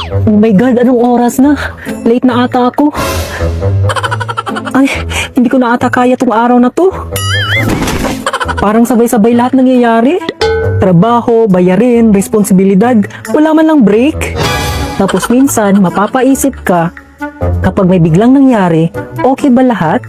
Oh my God, anong oras na? Late na ata ako. Ay, hindi ko na ata kaya tong araw na to. Parang sabay-sabay lahat nangyayari. Trabaho, bayarin, responsibilidad, wala man lang break. Tapos minsan, mapapaisip ka, kapag may biglang nangyari, okay ba lahat?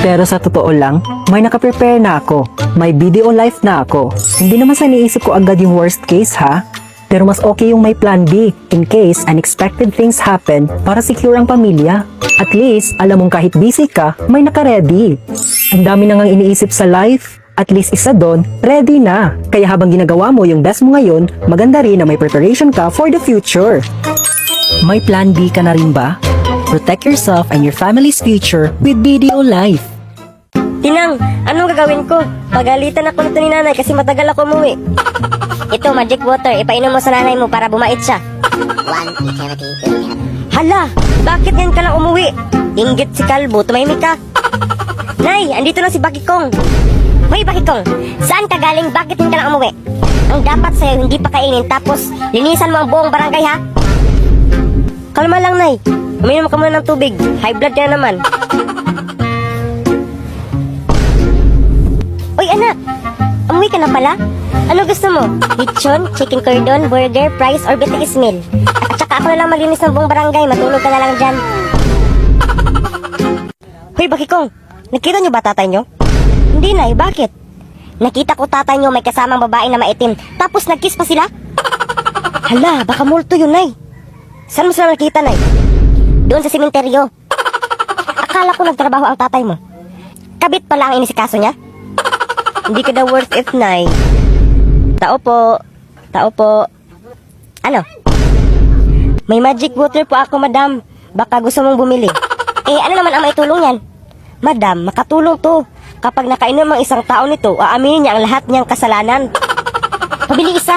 Pero sa totoo lang, may nakaprepare na ako. May video life na ako. Hindi naman sa iniisip ko agad yung worst case ha. Pero mas okay yung may plan B in case unexpected things happen para secure ang pamilya. At least, alam mong kahit busy ka, may naka-ready. Ang dami na ngang iniisip sa life. At least isa doon, ready na. Kaya habang ginagawa mo yung best mo ngayon, maganda rin na may preparation ka for the future. May plan B ka na rin ba? Protect yourself and your family's future with video life. Tinang, anong gagawin ko? Pagalitan ako nito ni nanay kasi matagal ako umuwi. Ito, magic water. Ipainom mo sa nanay mo para bumait siya. One eternity later. Hala, bakit yan ka lang umuwi? Inggit si Kalbo, tumahimik ka. Nay, andito na si Bakikong. Hoy Bakikong, saan ka galing? Bakit hindi ka lang umuwi? Ang dapat sa'yo, hindi pa kainin tapos linisan mo ang buong barangay ha? Kalma lang, Nay. Uminom ka muna ng tubig. High blood ka na naman. Uy anak, umuwi ka na pala? Ano gusto mo? Lechon, chicken cordon, burger, fries, or bitikis meal? At saka ako na lang maglinis ng buong barangay. Matulog ka na lang dyan. Hoy Bakikong, nakita niyo ba tatay niyo? Hindi, Nay. Bakit? Nakita ko tatay niyo may kasamang babae na maitim. Tapos nag-kiss pa sila? Hala, baka multo yun, Nay. Saan mo sila nakita, Nay? Doon sa simenteryo. Akala ko nagtrabaho ang tatay mo. Kabit pala ang inisikaso niya? Hindi ka daw worth it, Nay. Tao po. Tao po. Ano? May magic water po ako, madam. Baka gusto mong bumili. Eh, ano naman ang maitulong yan? Madam, makatulong to. Kapag nakainom ang isang tao nito, aaminin niya ang lahat niyang kasalanan. Pabili isa.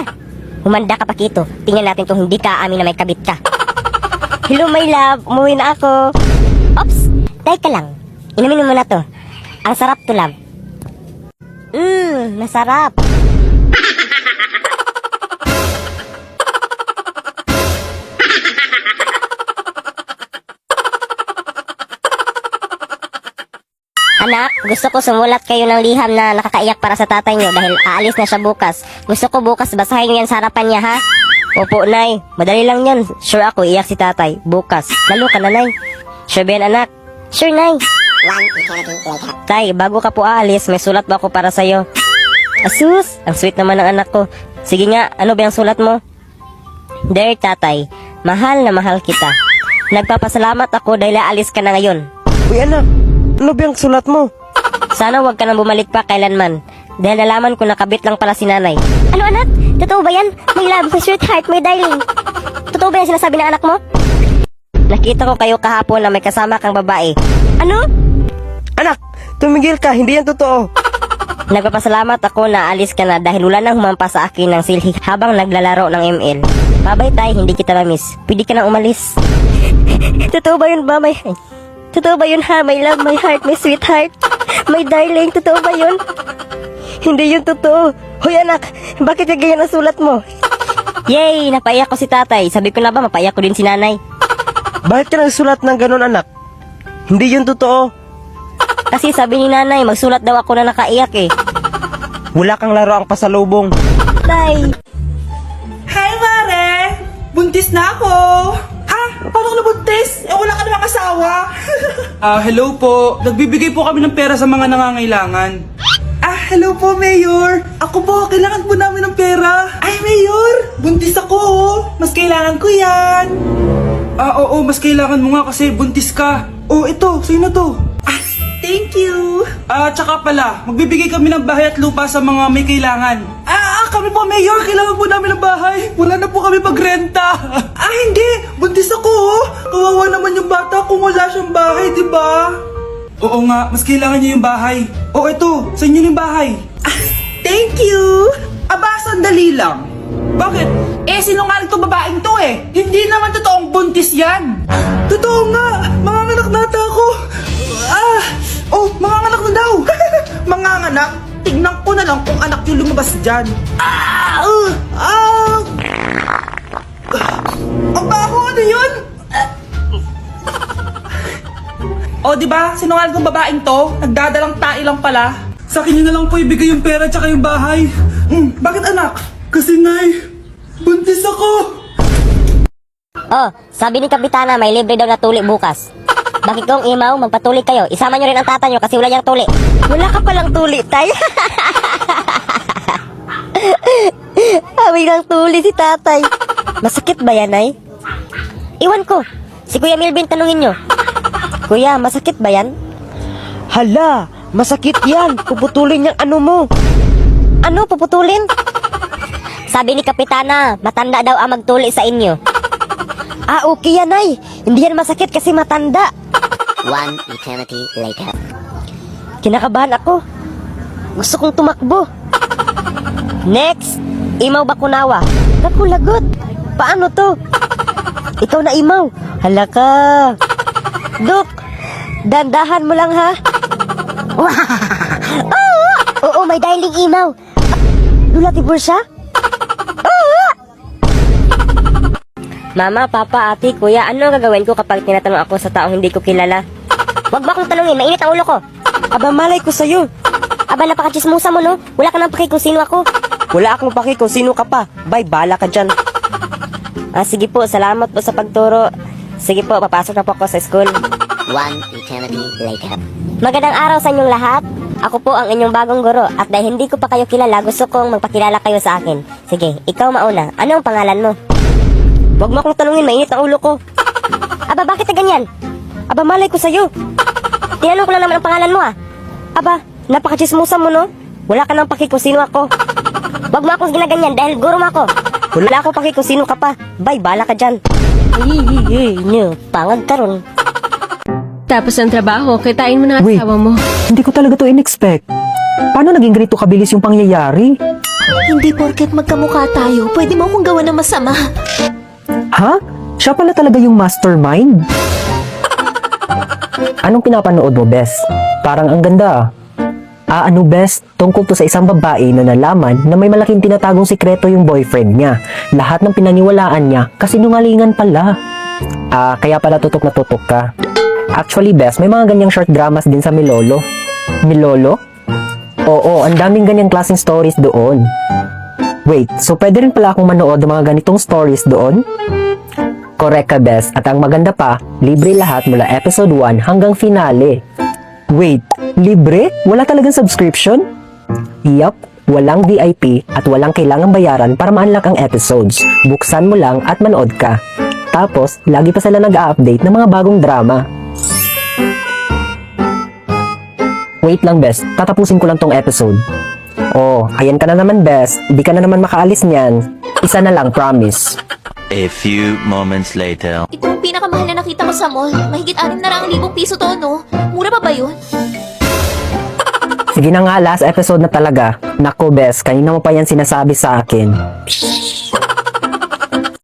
Humanda ka, Pakito. Tingnan natin kung hindi ka aamin na may kabit ka. Hello, my love. Umuwi na ako. Ops, teka lang. Inumin mo na to. Ang sarap to, love. Masarap. Anak, gusto ko sumulat kayo ng liham na nakakaiyak para sa tatay niyo dahil aalis na siya bukas. Gusto ko bukas basahin niyo yan sa harapan niya, ha? Opo, Nay. Madali lang yan. Sure ako, iyak si tatay. Bukas. Lalo ka na, Nay. Sure ba yan, anak? Sure, Nay. One eternity later. Tay, bago ka po aalis, may sulat ba ako para sa'yo? Asus, ang sweet naman ng anak ko. Sige nga, ano ba yung sulat mo? Dear tatay, mahal na mahal kita. Nagpapasalamat ako dahil aalis ka na ngayon. Uy anak, ano ba yung sulat mo? Sana huwag ka nang bumalik pa kailanman. Dahil nalaman ko nakabit lang pala si nanay. Ano anak? Totoo ba yan? My love, my sweetheart, my darling. Totoo ba yan sinasabi ng anak mo? Nakita ko kayo kahapon na may kasama kang babae. Ano? Anak, tumigil ka, hindi yan totoo. Nagpapasalamat ako na alis ka na dahil wala nang humampa sa akin ng silhi habang naglalaro ng ML. Babay tay, hindi kita na-miss. Pwede ka nang umalis. Totoo ba yun ba? Totoo ba yun ha? My love, my heart, my sweetheart, my darling. Totoo ba yun? Hindi yun totoo. Hoy anak, bakit yung ganyan ang sulat mo? Yay! Napaiyak ko si tatay. Sabi ko na ba, mapaiyak ko din si nanay. Bakit ka nagsulat ng ganun anak? Hindi yun totoo. Kasi sabi ni nanay, magsulat daw ako na nakaiyak eh. Wala kang laro ang pasalubong. Tay! Hi, Mare! Buntis na ako! Ah, paano ka nabuntis? Eh, wala ka namang asawa. Hello po. Nagbibigay po kami ng pera sa mga nangangailangan. Hello po, Mayor. Ako po, kailangan po namin ng pera. Ay, Mayor! Buntis ako, oh. Mas kailangan ko yan. Oo, mas kailangan mo nga kasi buntis ka. Oh, ito. Sino to? Thank you. Tsaka pala, magbibigay kami ng bahay at lupa sa mga may kailangan. Kami po, Mayor. Kailangan po namin ng bahay. Wala na po kami pagrenta. Hindi. Buntis ako, oh. Kawawa naman yung bata kung wala siyang bahay, di ba? Oo nga, mas kailangan niyo yung bahay. Oh, ito, sa inyo yung bahay. Thank you. Sandali lang. Bakit? Sinungaling to babaeng to eh. Hindi naman totoong buntis yan. Totoo nga. Manganganak na ata ako. Manganganak na daw. Manganganak? Tignan ko na lang kung anak yung lumabas dyan. Ang baho O, di ba? Sinungaling kong babaeng to. Nagdadalang tae lang pala. Sa akin nyo na lang po ibigay yung pera tsaka yung bahay. Bakit anak? Kasi nay, buntis ako. Oh, sabi ni Kapitana may libre daw na tuli bukas. Bakit kung imaw, magpatuli kayo. Isama nyo rin ang tata nyo kasi wala niyang tuli. Wala ka palang tuli, tay. Hawi ng tuli si tatay. Masakit ba yan, ay? Iwan ko. Si Kuya Milvin tanungin nyo. Kuya, masakit ba yan? Hala, masakit yan. Puputulin yung ano mo. Ano, puputulin? Sabi ni Kapitana, matanda daw ang magtuli sa inyo. Ah, okay yan, ay. Hindi yan masakit kasi matanda. One eternity later. Kinakabahan ako. Gusto kong tumakbo. Next, Imaw Bakunawa. Naku, lagot. Paano to? Ikaw na Imaw. Hala ka. Duk, dandahan mo lang ha. Oo, may dialing Imaw. Dula tibur siya? Mama, Papa, Ate, Kuya, ano ang gagawin ko kapag tinatanong ako sa taong hindi ko kilala? Wag mo akong tanungin, mainit ang ulo ko. Aba, malay ko sa'yo. Aba, napakachismusa mo, no? Wala ka nang paki kung sino ako. Wala akong paki kung sino ka pa. Bye, bala ka dyan. Sige po, salamat po sa pagturo. Sige po, papasok na po ako sa school. One eternity later. Magandang araw sa inyong lahat. Ako po ang inyong bagong guro at dahil hindi ko pa kayo kilala, gusto kong magpakilala kayo sa akin. Sige, ikaw mauna. Ano ang pangalan mo? Huwag mo akong tanungin, mainit ang ulo ko. Aba, bakit na ganyan? Aba, malay ko sa'yo. Tinanong ko lang naman ang pangalan mo, ah. Aba, napakachismusa mo, no? Wala ka nang paki kung sino ako. Huwag mo akong ginaganyan dahil guro mo ako. Wala akong paki kung sino ka pa. Bye, bala ka dyan. Pangag ka ron. Tapos ang trabaho, kitain mo na ang Wait. asawa mo. Hindi ko talaga to in-expect. Paano naging ganito kabilis yung pangyayari? Hindi porket magkamukha tayo, pwede mo akong gawa ng masama. Ha? Siya pala talaga yung mastermind? Anong pinapanood mo, Bes? Parang ang ganda. Ano, Bes? Tungkol to sa isang babae na nalaman na may malaking tinatagong sikreto yung boyfriend niya. Lahat ng pinaniwalaan niya kasi nungalingan pala. Kaya pala tutok na tutok ka. Actually, Bes, may mga ganyang short dramas din sa Milolo. Milolo? Oo, ang daming ganyang klaseng stories doon. Wait, so pwede rin pala akong manood ng mga ganitong stories doon? Correct ka, Bes. At ang maganda pa, libre lahat mula episode 1 hanggang finale. Wait, libre? Wala talagang subscription? Yup, walang VIP at walang kailangang bayaran para ma-unlock ang episodes. Buksan mo lang at manood ka. Tapos, lagi pa sila nag-a-update ng mga bagong drama. Wait lang, Bes. Tatapusin ko lang tong episode. Oh, ayan ka na naman, Bes. Di ka na naman makaalis niyan. Isa na lang, promise. A few moments later. Ito ang pinakamahal na nakita ko sa mall. Mahigit 6,000 piso to, no? Mura pa ba yun? Sige na nga, last episode na talaga. Nako, Bes, kanina mo pa yan sinasabi sa akin.